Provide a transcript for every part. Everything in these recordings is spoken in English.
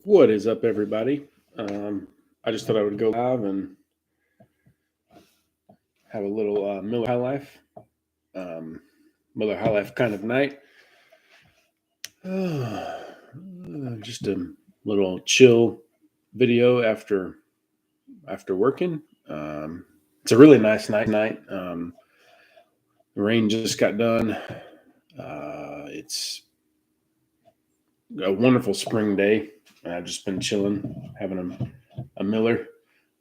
What is up, everybody? I just thought I would go live and have a little Miller High Life, um, Miller High Life kind of night. Just a little chill video after working. It's a really nice night. The rain just got done. It's a wonderful spring day. I've just been chilling, having a Miller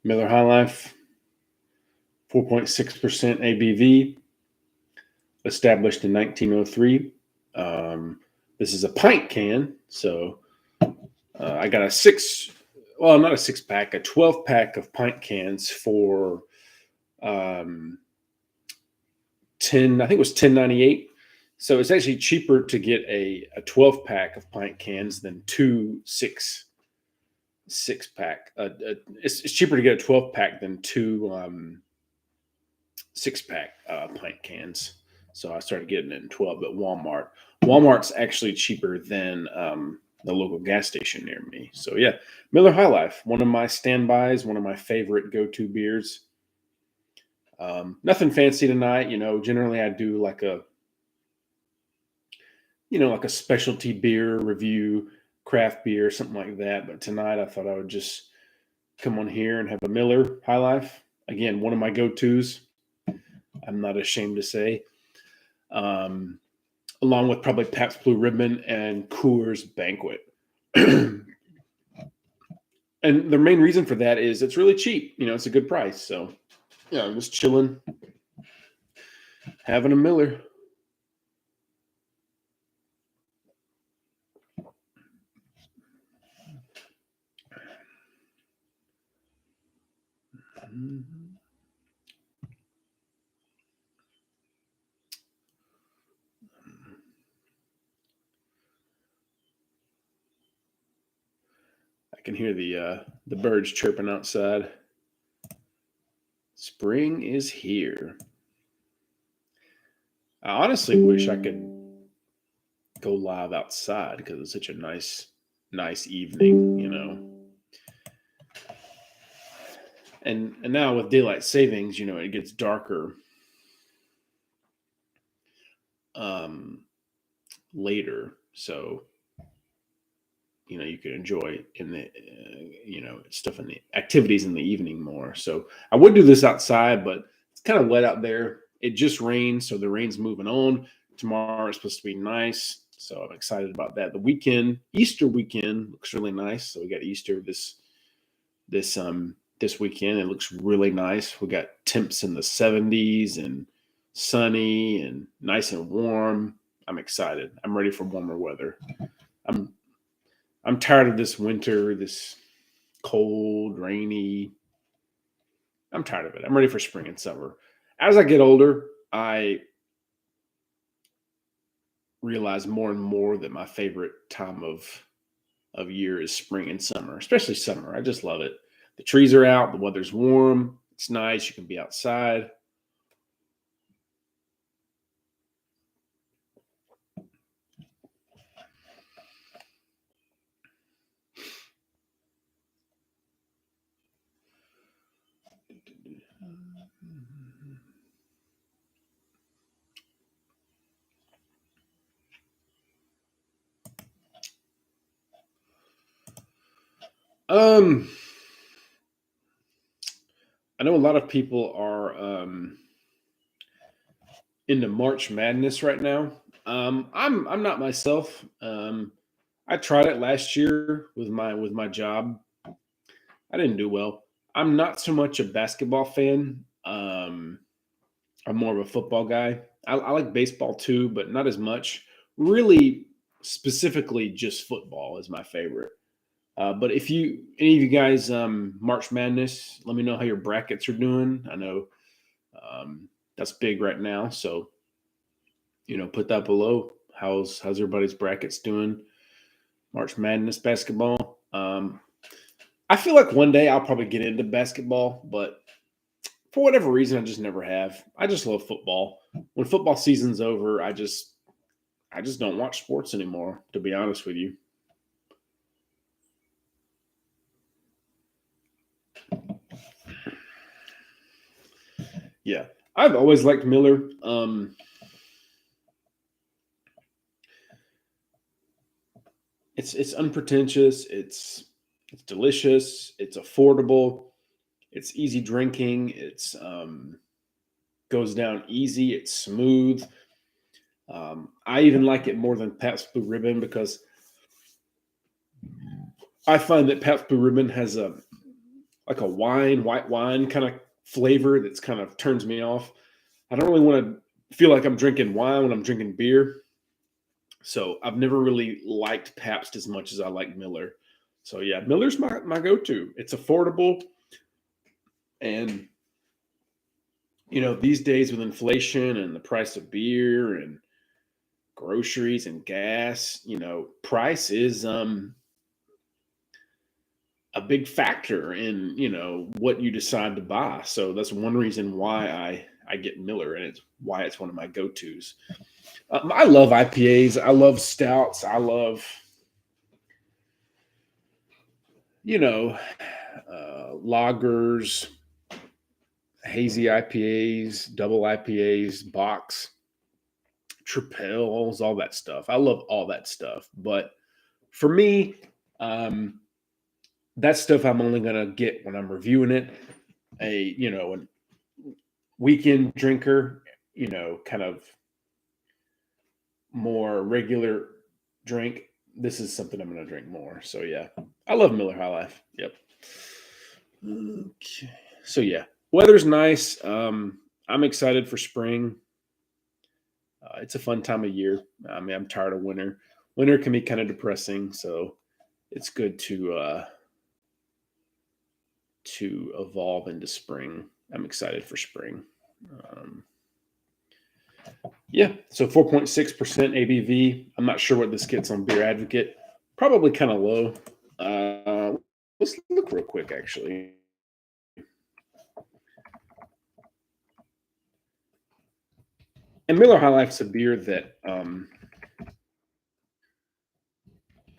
High Life, 4.6% ABV, established in 1903. This is a pint can, so I got not a six pack, a 12 pack of pint cans for 10. I think it was 10.98. So it's actually cheaper to get a 12 pack of pint cans than two six pack. It's cheaper to get a 12 pack than two 6 pack pint cans. So I started getting it in 12 at Walmart. Walmart's actually cheaper than the local gas station near me. So yeah, Miller High Life, one of my standbys, one of my favorite go-to beers. Nothing fancy tonight. Generally I do like a specialty beer review, craft beer, something like that. But tonight I thought I would just come on here and have a Miller High Life. Again, one of my go-tos. I'm not ashamed to say. Along with probably Pabst Blue Ribbon and Coors Banquet. And the main reason for that is it's really cheap. It's a good price. So, I'm just chilling, having a Miller. I can hear the birds chirping outside. Spring is here. I honestly wish I could go live outside because it's such a nice evening. And now with daylight savings, it gets darker later, so you can enjoy in the stuff in the activities in the evening more. So I would do this outside, but it's kind of wet out there. It just rained, so the rain's moving on. Tomorrow is supposed to be nice, so I'm excited about that. The weekend, Easter weekend, looks really nice. So we got Easter this weekend. It looks really nice. We got temps in the 70s and sunny and nice and warm. I'm excited. I'm ready for warmer weather. I'm tired of this winter, this cold, rainy. I'm tired of it. I'm ready for spring and summer. As I get older, I realize more and more that my favorite time of year is spring and summer, especially summer. I just love it. The trees are out, the weather's warm, it's nice, you can be outside. Um, I know a lot of people are into March Madness right now. I'm not myself. I tried it last year with my job. I didn't do well. I'm not so much a basketball fan. I'm more of a football guy. I like baseball too, but not as much. Really, specifically, just football is my favorite. But if any of you guys March Madness, let me know how your brackets are doing. I know that's big right now, so put that below. How's everybody's brackets doing? March Madness basketball. I feel like one day I'll probably get into basketball, but for whatever reason, I just never have. I just love football. When football season's over, I just don't watch sports anymore. To be honest with you. Yeah, I've always liked Miller. It's unpretentious. It's delicious. It's affordable. It's easy drinking. It's goes down easy. It's smooth. I even like it more than Pabst Blue Ribbon because I find that Pabst Blue Ribbon has a like a white wine kind of flavor that's kind of turns me off. I don't really want to feel like I'm drinking wine when I'm drinking beer. So I've never really liked Pabst as much as I like Miller. So yeah, Miller's my go-to. It's affordable, and these days with inflation and the price of beer and groceries and gas, price is a big factor in what you decide to buy. So that's one reason why I get Miller, and it's why it's one of my go-tos. I love IPAs. I love stouts. I love you know lagers, hazy IPAs, double IPAs, box, tripels, all that stuff. I love all that stuff. But for me, um, that stuff I'm only gonna get when I'm reviewing it. A weekend drinker, kind of more regular drink. This is something I'm gonna drink more. So yeah, I love Miller High Life. Yep. Okay. So yeah, weather's nice. I'm excited for spring. It's a fun time of year. I mean, I'm tired of winter. Winter can be kind of depressing, so it's good to evolve into spring. I'm excited for spring. Um, yeah, so 4.6% ABV. I'm not sure what this gets on Beer Advocate. Probably kind of low. Let's look real quick, actually. And Miller High Life's a beer that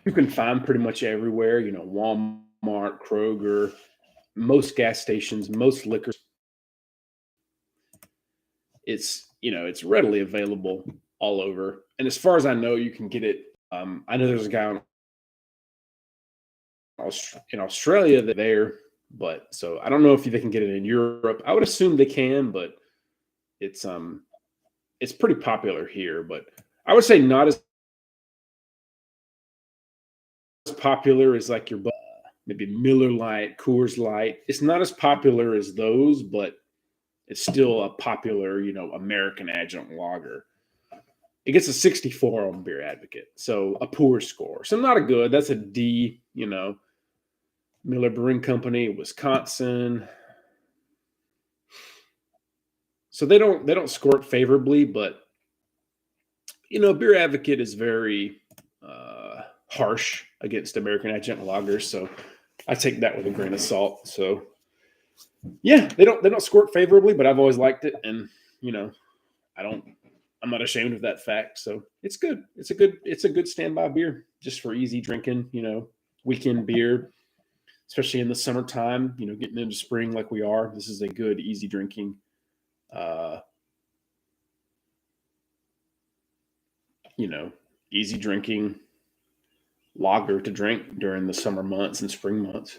you can find pretty much everywhere. Walmart, Kroger, most gas stations, most liquor. It's readily available all over. And as far as I know, you can get it. I know there's a guy in Australia that there, but so I don't know if they can get it in Europe. I would assume they can, but it's um it's pretty popular here. But I would say not as popular as like your maybe Miller Lite, Coors Light. It's not as popular as those, but it's still a popular, American adjunct lager. It gets a 64 on Beer Advocate, so a poor score. So not a good. That's a D. Miller Brewing Company, Wisconsin. So they don't score it favorably, but Beer Advocate is very harsh against American adjunct lagers. So I take that with a grain of salt. So yeah, they don't score it favorably, but I've always liked it, and you know I don't. I'm not ashamed of that fact. So it's good. It's a good standby beer just for easy drinking. Weekend beer, especially in the summertime. Getting into spring like we are. This is a good easy drinking. Uh, you know, easy drinking lager to drink during the summer months and spring months.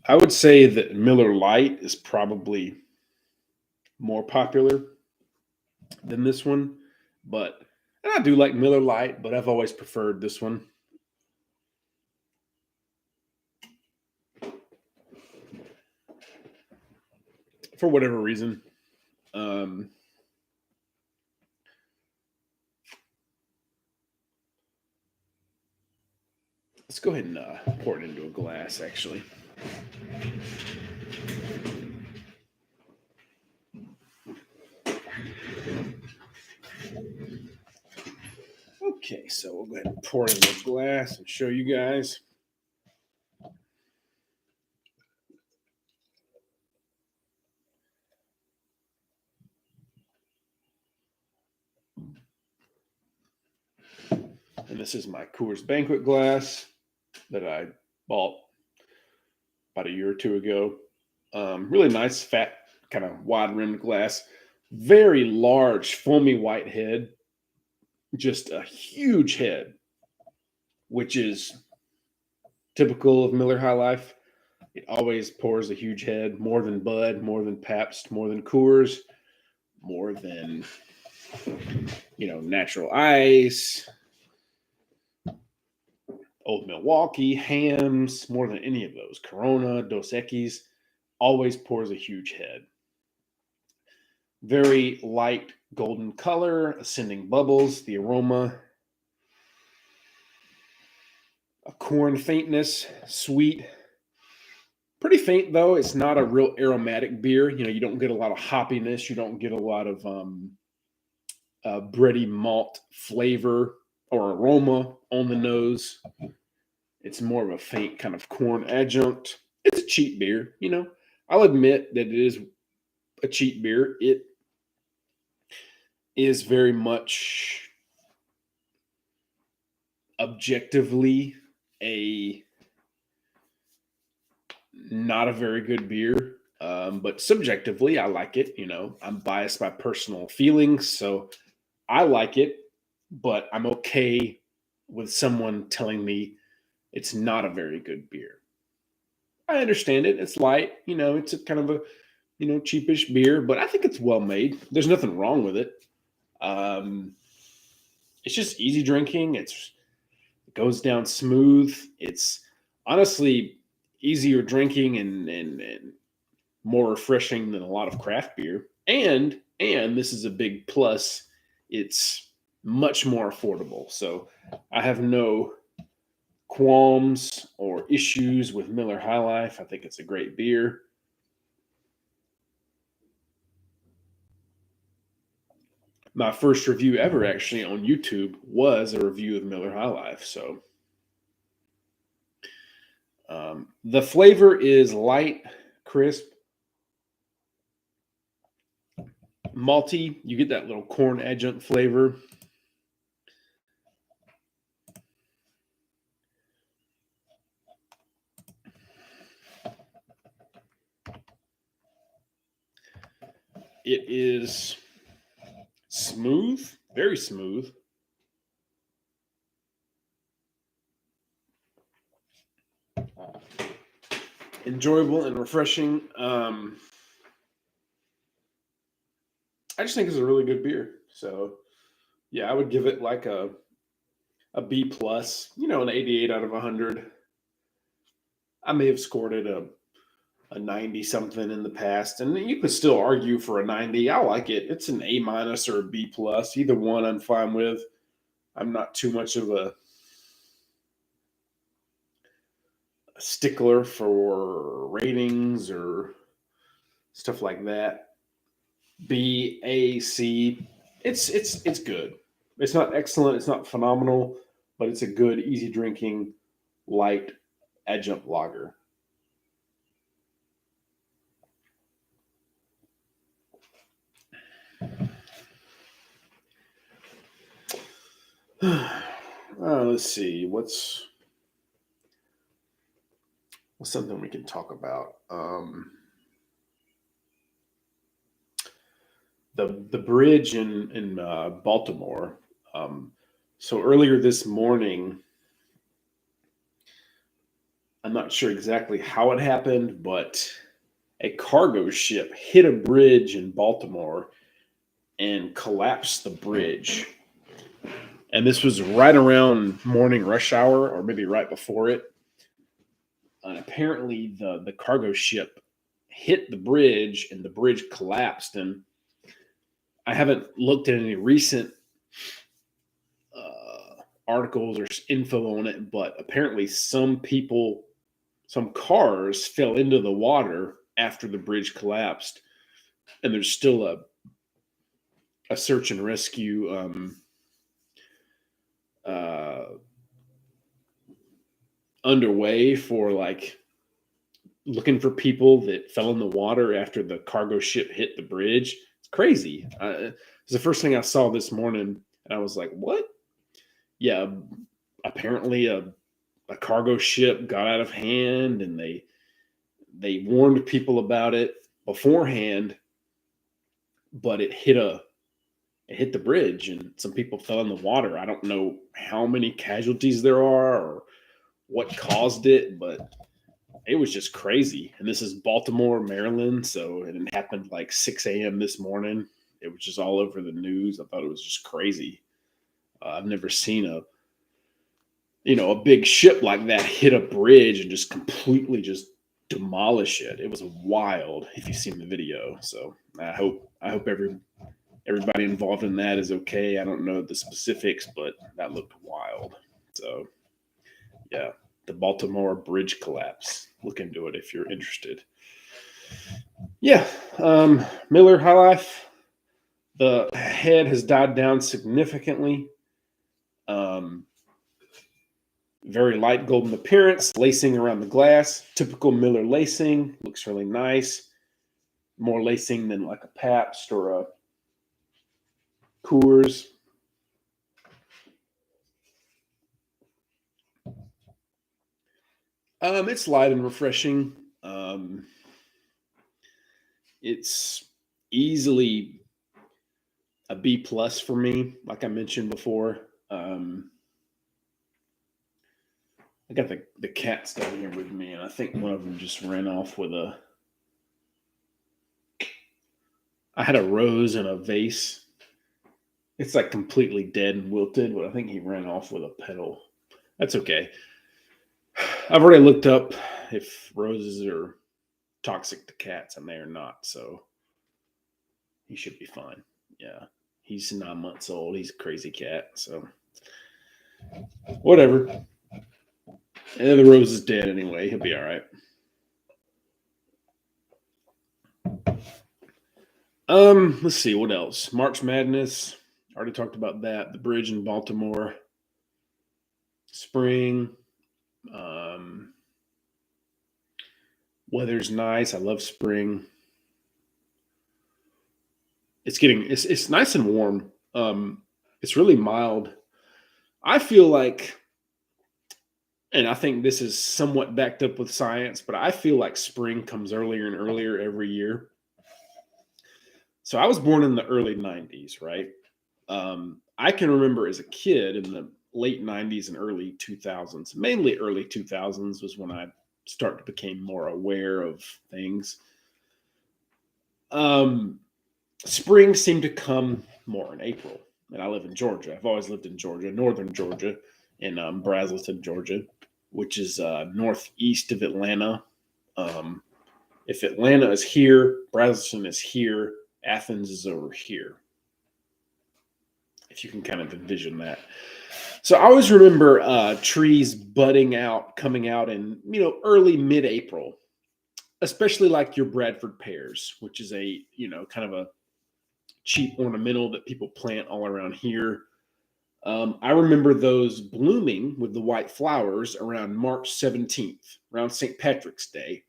I would say that Miller Lite is probably more popular than this one, but and I do like Miller Lite, but I've always preferred this one for whatever reason. Um, let's go ahead and pour it into a glass, actually. Okay, so we'll go ahead and pour it into a glass and show you guys. And this is my Coors Banquet glass that I bought about a year or two ago. Really nice, fat, kind of wide rimmed glass. Very large, foamy white head. Just a huge head, which is typical of Miller High Life. It always pours a huge head, more than Bud, more than Pabst, more than Coors, more than Natural Ice, Old Milwaukee, Hams, more than any of those. Corona, Dos Equis, always pours a huge head. Very light golden color, ascending bubbles, the aroma, a corn faintness, sweet. Pretty faint though. It's not a real aromatic beer. You don't get a lot of hoppiness. You don't get a lot of bready malt flavor or aroma on the nose. It's more of a faint kind of corn adjunct. It's a cheap beer. I'll admit that it is a cheap beer. It is very much objectively not a very good beer, but subjectively I like it. I'm biased by personal feelings, so I like it, but I'm okay with someone telling me it's not a very good beer. I understand it. It's light, it's a kind of a cheapish beer, but I think it's well made. There's nothing wrong with it. It's just easy drinking. It goes down smooth. It's honestly easier drinking and more refreshing than a lot of craft beer. And this is a big plus. It's much more affordable. So I have no qualms or issues with Miller High Life. I think it's a great beer. My first review ever actually on YouTube was a review of Miller High Life. So the flavor is light, crisp, malty. You get that little corn adjunct flavor. It is smooth, very smooth. Enjoyable and refreshing. I just think it's a really good beer. So yeah, I would give it like a B plus, an 88 out of 100. I may have scored it a 90 something in the past, and you could still argue for a 90. I like it. It's an A minus or a B plus. Either one I'm fine with. I'm not too much of a stickler for ratings or stuff like that. B, A, C. It's good. It's not excellent. It's not phenomenal, but it's a good, easy drinking, light adjunct lager. Let's see. What's something we can talk about? The bridge in Baltimore. So earlier this morning, I'm not sure exactly how it happened, but a cargo ship hit a bridge in Baltimore and collapsed the bridge. And this was right around morning rush hour, or maybe right before it. And apparently, the cargo ship hit the bridge, and the bridge collapsed. And I haven't looked at any recent articles or info on it, but apparently some cars fell into the water after the bridge collapsed, and there's still a search and rescue underway for like looking for people that fell in the water after the cargo ship hit the bridge. It's crazy. It's the first thing I saw this morning, and I was like, "What?" yeah, apparently a cargo ship got out of hand, and they warned people about it beforehand, but it hit the bridge and some people fell in the water. I don't know how many casualties there are or what caused it, but it was just crazy. And this is Baltimore, Maryland, so it happened like 6 a.m. this morning. It was just all over the news. I thought it was just crazy. I've never seen a big ship like that hit a bridge and just completely just demolish it. It was wild if you've seen the video. So I hope everybody involved in that is okay. I don't know the specifics, but that looked wild. So yeah, the Baltimore bridge collapse. Look into it if you're interested. Yeah, Miller High Life. The head has died down significantly. Um, Very light golden appearance, lacing around the glass. Typical Miller lacing. Looks really nice. More lacing than like a Pabst or a Coors. It's light and refreshing. It's easily a B plus for me, like I mentioned before. I got the cats down here with me, and I think one of them just ran off with a. I had a rose in a vase. It's like completely dead and wilted, but I think he ran off with a petal. That's okay. I've already looked up if roses are toxic to cats, and they are not. So he should be fine. Yeah. He's 9 months old. He's a crazy cat. So whatever. And the rose is dead anyway. He'll be all right. Let's see what else. March Madness. Already talked about that. The bridge in Baltimore. Spring. Um, Weather's nice. I love spring. It's nice and warm. It's really mild. I feel like, and I think this is somewhat backed up with science, but I feel like spring comes earlier and earlier every year. So I was born in the early 90s, right? I can remember as a kid in the late 90s and early 2000s, mainly early 2000s was when I started to become more aware of things. Um, Spring seemed to come more in April, and I live in Georgia. I've always lived in Georgia, northern Georgia, in Braselton, Georgia, which is northeast of Atlanta. Um, if Atlanta is here, Braselton is here, Athens is over here. If you can kind of envision that. So I always remember trees budding out, coming out in early mid-April, especially like your Bradford pears, which is a kind of a cheap ornamental that people plant all around here. I remember those blooming with the white flowers around March 17th, around St. Patrick's Day.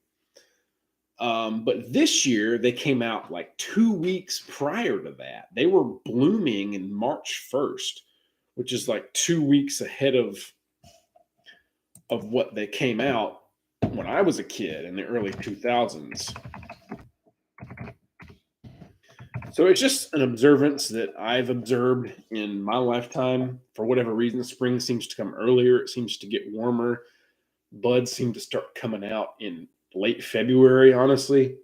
But this year they came out like 2 weeks prior to that. They were blooming in March 1st, which is like 2 weeks ahead of what they came out when I was a kid in the early 2000s. So it's just an observance that I've observed in my lifetime. For whatever reason, spring seems to come earlier. It seems to get warmer. Buds seem to start coming out in late February, honestly.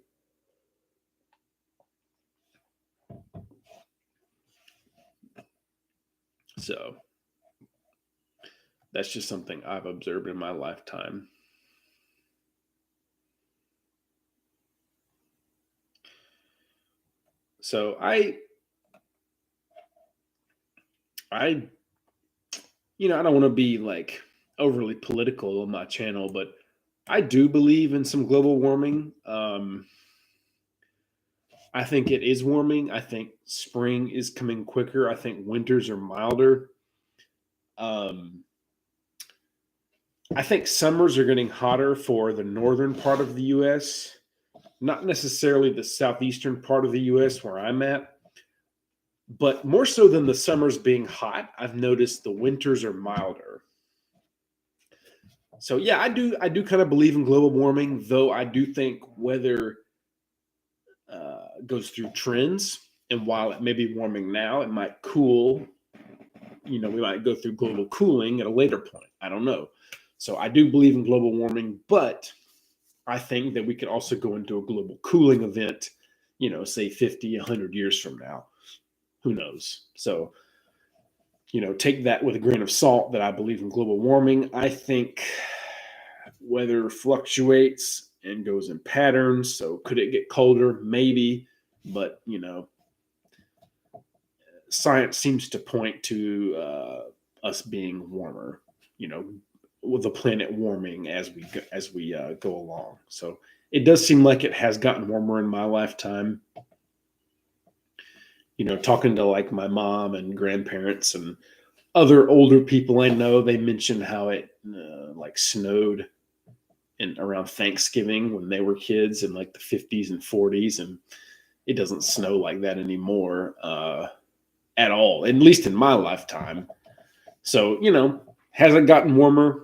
So that's just something I've observed in my lifetime. So I I don't want to be like overly political on my channel, but I do believe in some global warming. I think it is warming. I think spring is coming quicker. I think winters are milder. Um, I think summers are getting hotter for the northern part of the U.S., not necessarily the southeastern part of the U.S. where I'm at, But more so than the summers being hot, I've noticed the winters are milder. So yeah, I do kind of believe in global warming, though I do think weather goes through trends, and while it may be warming now, it might cool. We might go through global cooling at a later point. I don't know. So I do believe in global warming, but I think that we could also go into a global cooling event, say 50, 100 years from now. Who knows? So, take that with a grain of salt that I believe in global warming. I think weather fluctuates and goes in patterns. So could it get colder? Maybe. But, science seems to point to us being warmer, with the planet warming as we go along. So it does seem like it has gotten warmer in my lifetime. Talking to like my mom and grandparents and other older people I know, they mentioned how it like snowed in around Thanksgiving when they were kids in like the 50s and 40s, and it doesn't snow like that anymore at all, at least in my lifetime. So, has it gotten warmer?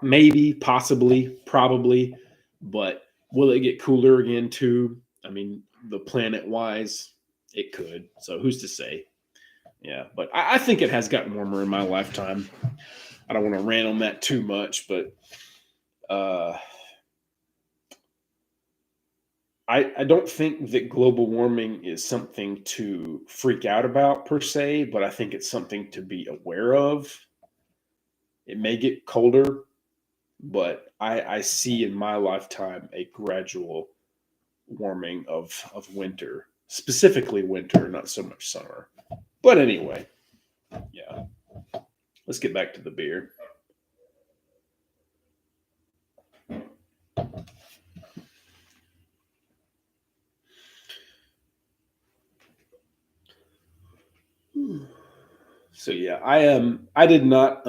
Maybe, possibly, probably, but will it get cooler again too? I mean, the planet wise, it could. So who's to say? Yeah, but I think it has gotten warmer in my lifetime. I don't want to rant on that too much, but uh, I don't think that global warming is something to freak out about per se, but I think it's something to be aware of. It may get colder, but I see in my lifetime a gradual warming of winter, specifically winter, not so much summer. But anyway, yeah, let's get back to the beer. So yeah, I did not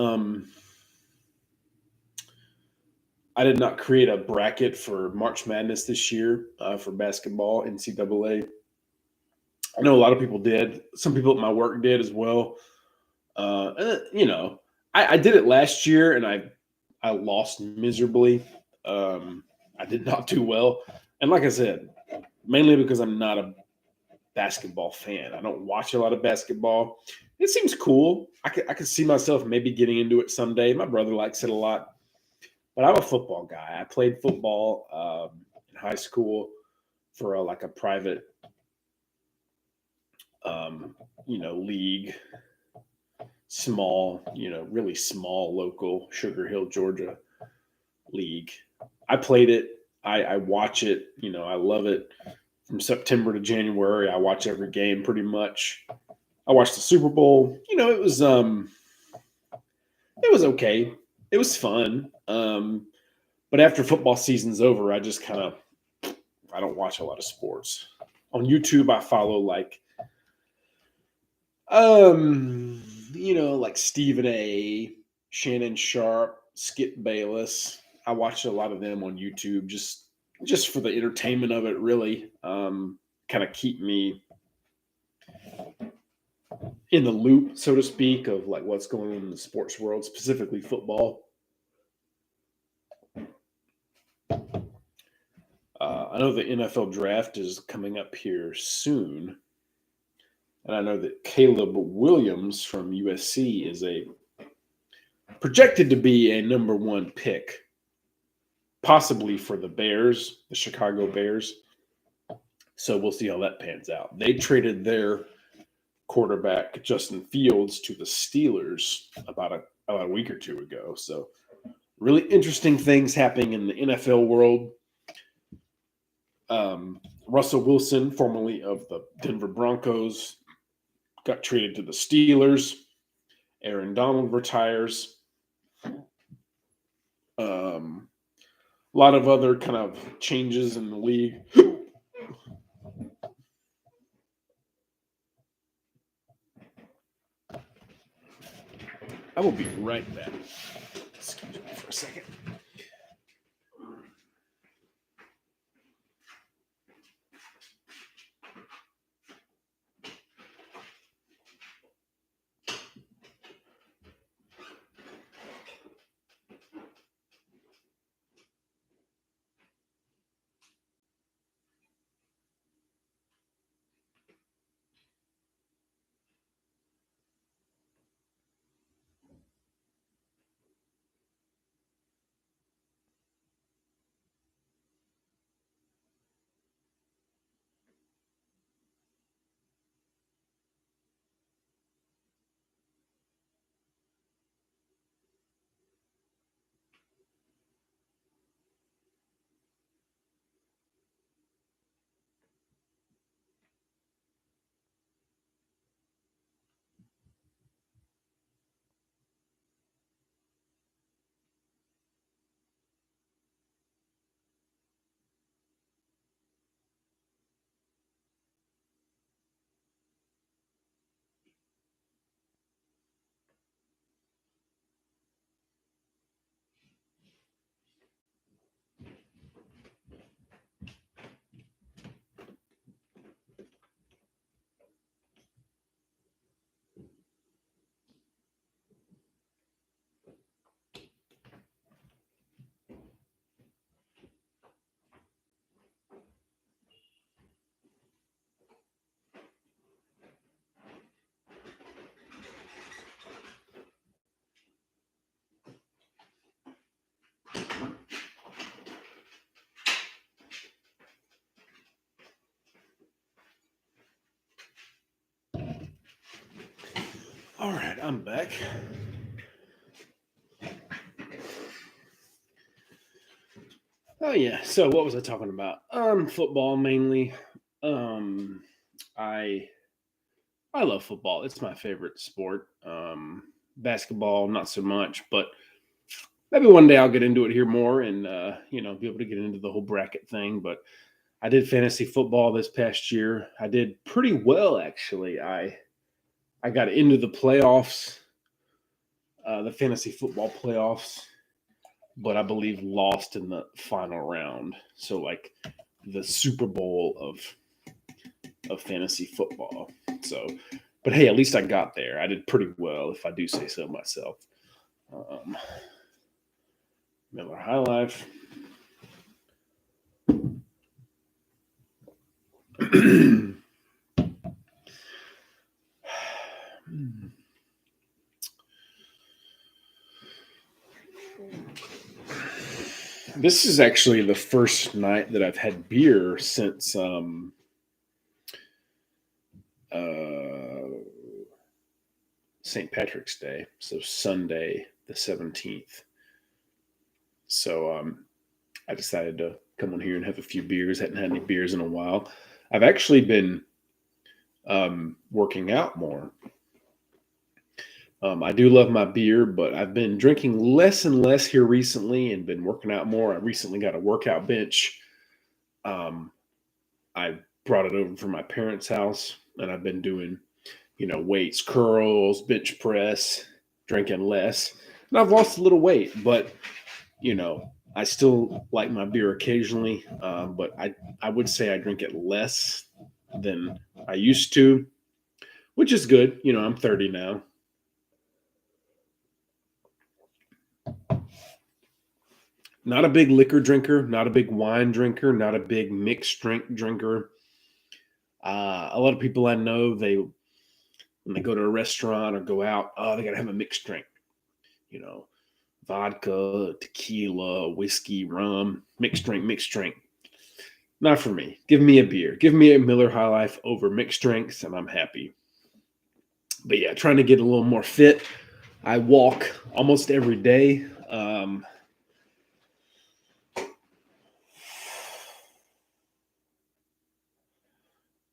create a bracket for March Madness this year for basketball NCAA. I know a lot of people did. Some people at my work did as well. I did it last year and I lost miserably. Um, I did not do well, and like I said, mainly because I'm not a basketball fan. I don't watch a lot of basketball. It seems cool. I could see myself maybe getting into it someday. My brother likes it a lot, but I'm a football guy. I played football in high school for like a private, league, small, really small local Sugar Hill, Georgia league. I played it. I watch it. I love it. From September to January, I watch every game pretty much. I watched the Super Bowl. It was okay. It was fun. But after football season's over, I just kind of I don't watch a lot of sports. On YouTube, I follow like Stephen A, Shannon Sharp, Skip Bayless. I watch a lot of them on YouTube just for the entertainment of it, really. Kind of keep me in the loop, so to speak, of like what's going on in the sports world, specifically football. I know the NFL draft is coming up here soon, and I know that Caleb Williams from USC is a projected to be a number one pick, possibly for the Bears, the Chicago Bears. So we'll see how that pans out. They traded their quarterback Justin Fields to the Steelers about a week or two ago. So really interesting things happening in the NFL world. Russell Wilson, formerly of the Denver Broncos, got traded to the Steelers. Aaron Donald retires. A lot of other kind of changes in the league. I will be right back. Excuse me for a second. All right, I'm back. Oh yeah. So what was I talking about? Football mainly. Um, I I love football. It's my favorite sport. Basketball, not so much, but maybe one day I'll get into it here more and be able to get into the whole bracket thing. But I did fantasy football this past year. I did pretty well actually. I got into the playoffs, the fantasy football playoffs, but I believe lost in the final round. So like the Super Bowl of fantasy football. So, but hey, at least I got there. I did pretty well, if I do say so myself. Um, Miller High Life. This is actually the first night that I've had beer since uh, St. Patrick's Day, so Sunday the 17th. So I decided to come on here and have a few beers. Hadn't had any beers in a while. I've actually been working out more. I do love my beer, but I've been drinking less and less here recently and been working out more. I recently got a workout bench. Um, I brought it over from my parents' house and I've been doing, weights, curls, bench press, drinking less. And I've lost a little weight, but, I still like my beer occasionally. But I would say I drink it less than I used to, which is good. I'm 30 now. Not a big liquor drinker, not a big wine drinker, not a big mixed drink drinker. A lot of people I know, when they go to a restaurant or go out, oh, they got to have a mixed drink. You know, vodka, tequila, whiskey, rum, mixed drink, mixed drink. Not for me. Give me a beer. Give me a Miller High Life over mixed drinks, and I'm happy. But yeah, trying to get a little more fit. I walk almost every day.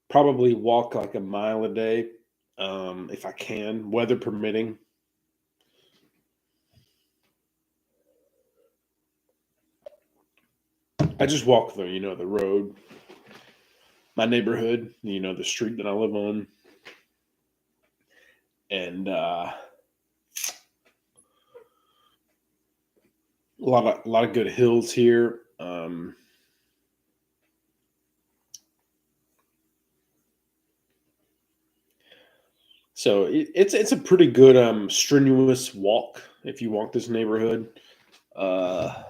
Probably walk like a mile a day, if I can, weather permitting. I just walk the road, my neighborhood, the street that I live on, and a lot of good hills here. So it's a pretty good strenuous walk if you walk this neighborhood. Uh,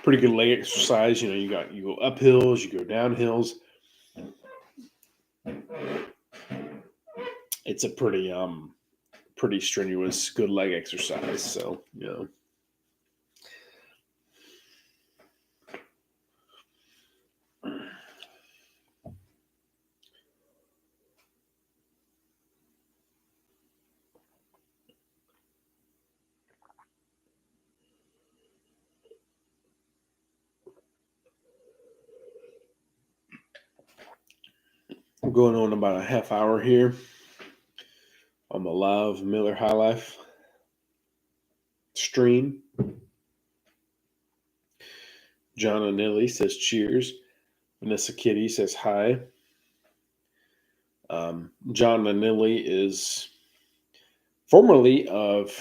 Pretty good leg exercise. You go up hills, you go down hills. It's a pretty strenuous, good leg exercise. So I'm going on about a half hour here on the live Miller High Life stream. John O'Neill says cheers. Vanessa Kitty says hi. John O'Neill is formerly of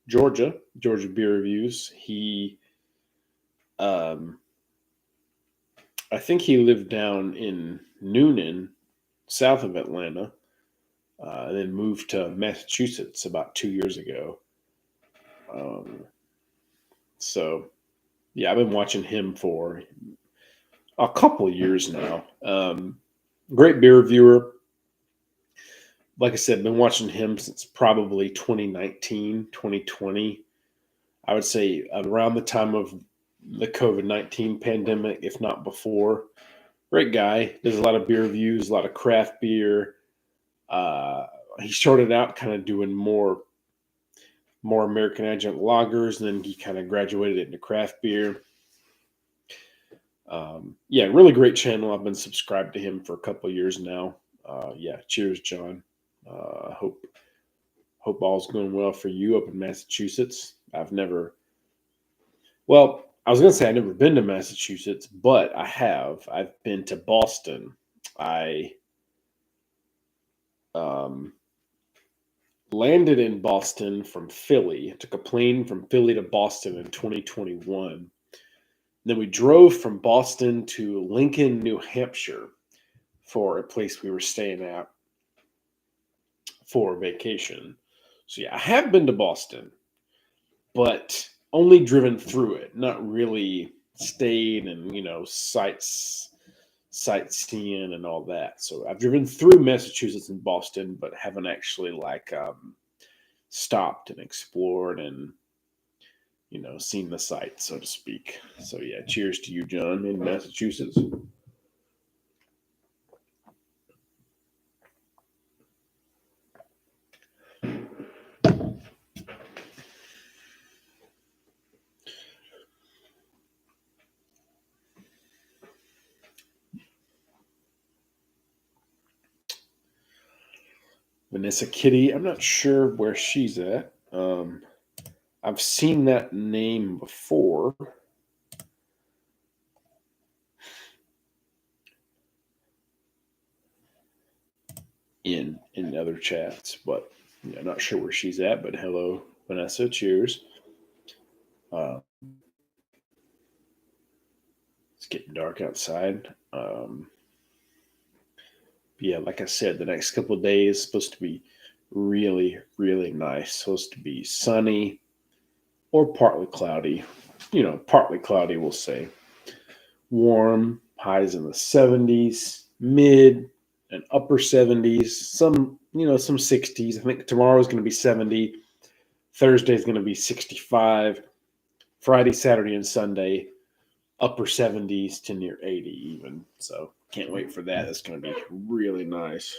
Georgia Beer Reviews. Um, I think he lived down in Noonan, south of Atlanta, and then moved to Massachusetts about 2 years ago. So, yeah, I've been watching him for a couple of years now. Great beer reviewer. Like I said, been watching him since probably 2019, 2020. I would say around the time of the COVID-19 pandemic, if not before. Great guy. Does a lot of beer reviews, a lot of craft beer. Uh, he started out kind of doing more American adjunct lagers, and then he kind of graduated into craft beer. Yeah, really great channel. I've been subscribed to him for a couple of years now. Yeah, cheers, John. Hope all's going well for you up in Massachusetts. Well, I was gonna say I've never been to Massachusetts, but I have. I've been to Boston. I um, landed in Boston from Philly. Took a plane from Philly to Boston in 2021. Then we drove from Boston to Lincoln, New Hampshire for a place we were staying at for vacation. So yeah, I have been to Boston, but only driven through it, not really stayed and sightseeing and all that. So I've driven through Massachusetts and Boston, but haven't actually stopped and explored and seen the sights, so to speak. So yeah, cheers to you, John, in Massachusetts. Vanessa Kitty, I'm not sure where she's at. I've seen that name before in other chats, but yeah, not sure where she's at. But hello, Vanessa. Cheers. Uh, it's getting dark outside. Yeah, like I said, the next couple of days is supposed to be really, really nice. Supposed to be sunny or partly cloudy. Partly cloudy, we'll say. Warm, highs in the 70s, mid and upper 70s, some 60s. I think tomorrow is going to be 70. Thursday is going to be 65. Friday, Saturday, and Sunday, upper 70s to near 80 even. So can't wait for that. It's going to be really nice.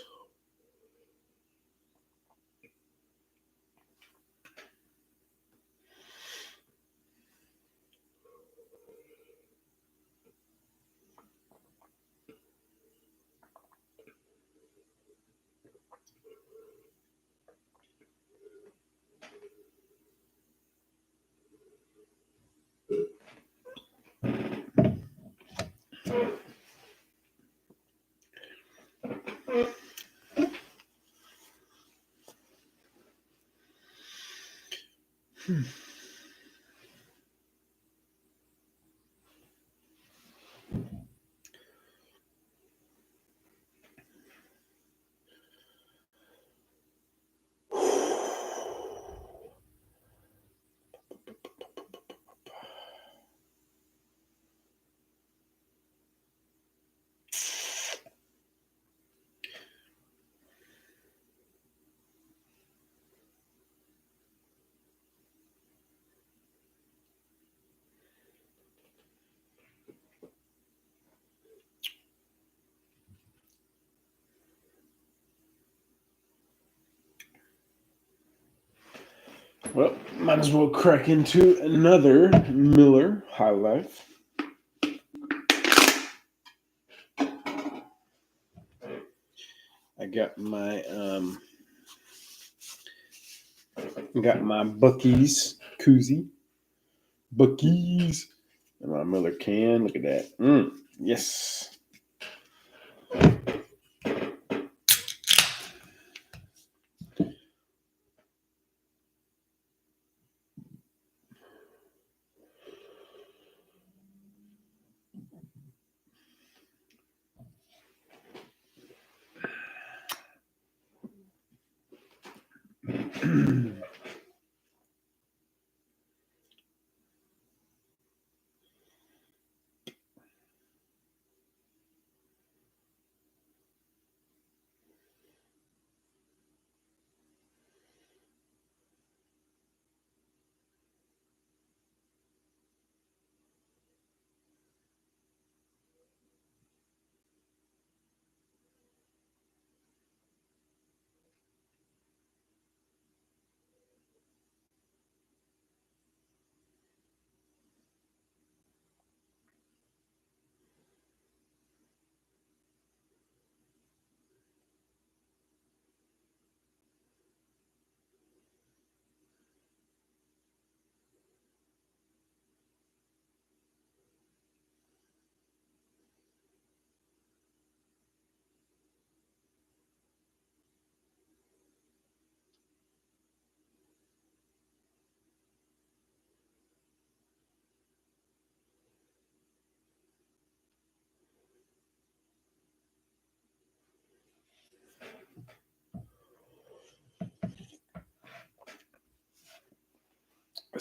Well, might as well crack into another Miller High Life. I got my Buc-ee's koozie, Buc-ee's, and my Miller can. Look at that. Yes.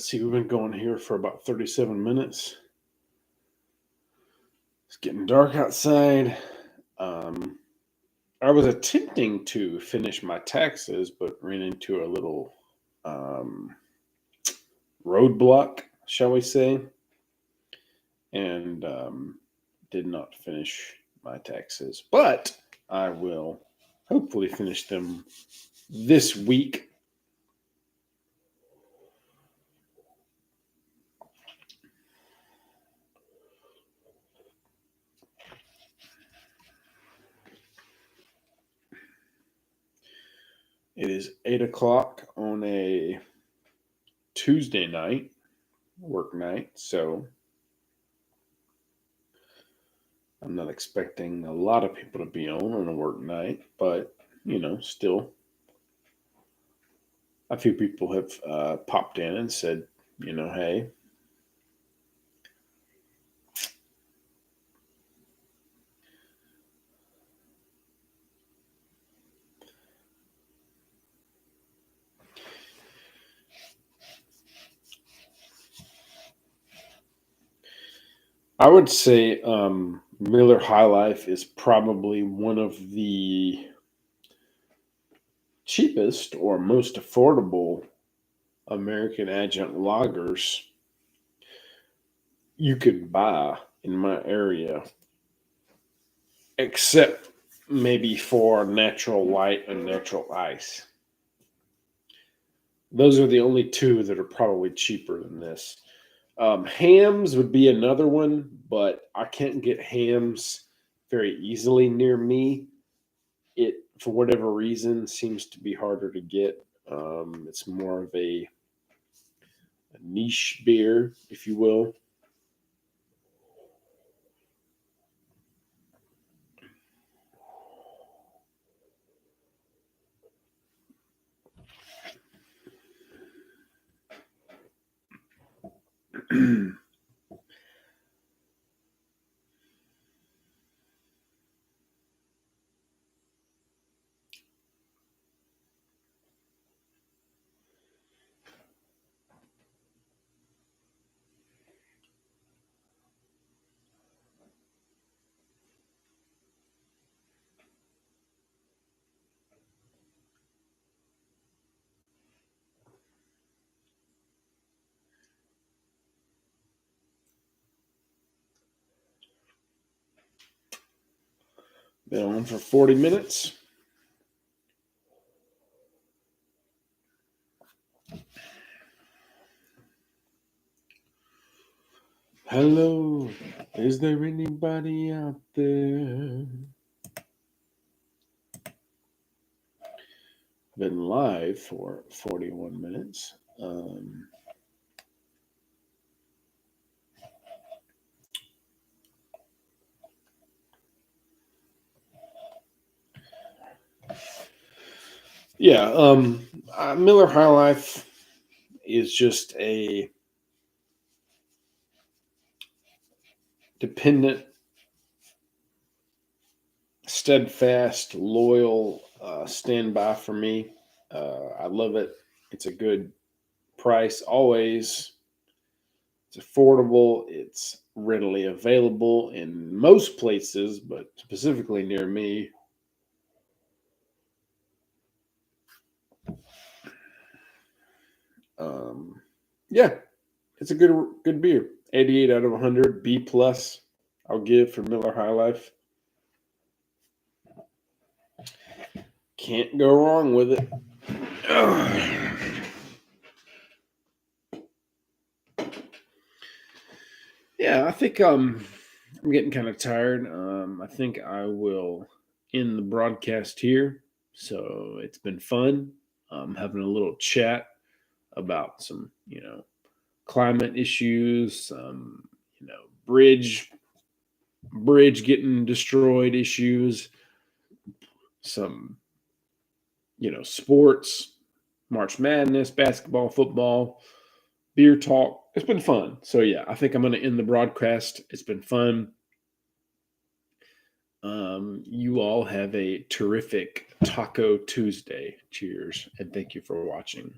Let's see, we've been going here for about 37 minutes. It's getting dark outside. I was attempting to finish my taxes, but ran into a little um, roadblock, shall we say, and did not finish my taxes. But I will hopefully finish them this week. It is 8 o'clock on a Tuesday night, work night, so I'm not expecting a lot of people to be on a work night, but still, a few people have popped in and said, hey. I would say Miller High Life is probably one of the cheapest or most affordable American adjunct lagers you could buy in my area, except maybe for natural light and natural ice. Those are the only two that are probably cheaper than this. Hams would be another one, but I can't get hams very easily near me. It, for whatever reason, seems to be harder to get. It's more of a niche beer, if you will. Been on for 40 minutes. Hello, is there anybody out there? Been live for 41 minutes. Yeah, Miller High Life is just a dependent, steadfast, loyal standby for me. I love it. It's a good price always. It's affordable. It's readily available in most places, but specifically near me. Yeah, it's a good beer. 88 out of 100, B plus. I'll give for Miller High Life. Can't go wrong with it. Yeah, I think I'm getting kind of tired. I think I will end the broadcast here. So it's been fun having a little chat about some, climate issues, some, bridge getting destroyed issues, some, sports, March Madness, basketball, football, beer talk. It's been fun. So yeah, I think I'm going to end the broadcast. It's been fun. You all have a terrific Taco Tuesday. Cheers, and thank you for watching.